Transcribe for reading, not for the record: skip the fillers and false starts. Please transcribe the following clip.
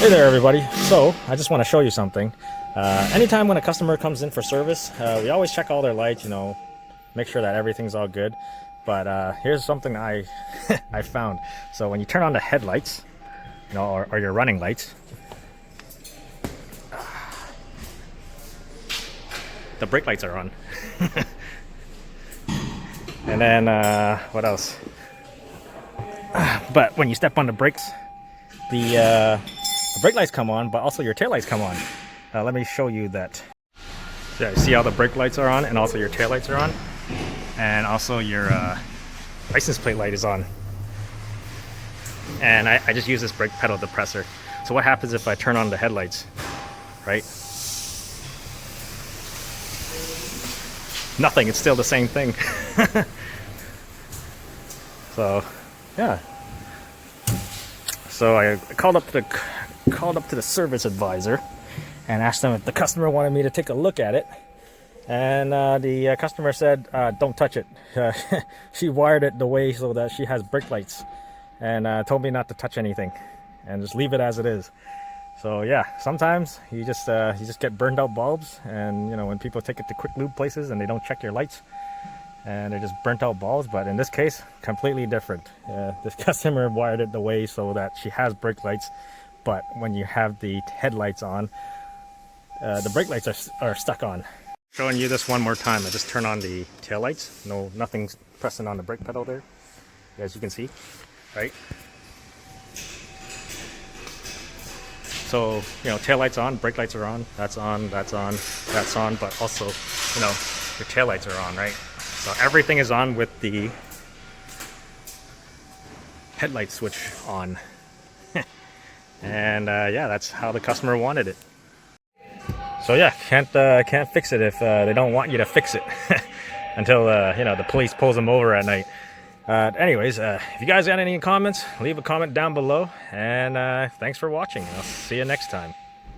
Hey there everybody. So I just want to show you something. Anytime when a customer comes in for service, we always check all their lights, make sure that everything's all good. But here's something I I found. So when you turn on the headlights, or your running lights, the brake lights are on. And then what else? But when you step on the brakes, the brake lights come on, but also your tail lights come on. Let me show you that. Yeah, see how the brake lights are on, and also your tail lights are on, and also your license plate light is on. And I just use this brake pedal depressor. So what happens if I turn on the headlights, right? Nothing, it's still the same thing. So yeah, so I called up to the service advisor and asked them if the customer wanted me to take a look at it, and the customer said don't touch it. She wired it the way so that she has brake lights, and told me not to touch anything and just leave it as it is. So yeah, sometimes you just get burned out bulbs, and when people take it to quick lube places and they don't check your lights, and they're just burnt out bulbs. But in this case, completely different. This customer wired it the way so that she has brake lights, but when you have the headlights on, the brake lights are stuck on. Showing you this one more time. I just turn on the tail lights. Nothing's pressing on the brake pedal there, as you can see, right? So tail lights on, brake lights are on, that's on, that's on, that's on, but also your tail lights are on, right? So everything is on with the headlight switch on. And yeah, that's how the customer wanted it. So yeah, can't fix it if they don't want you to fix it until the police pulls them over at night. Anyways, if you guys got any comments, leave a comment down below, and thanks for watching. I'll see you next time.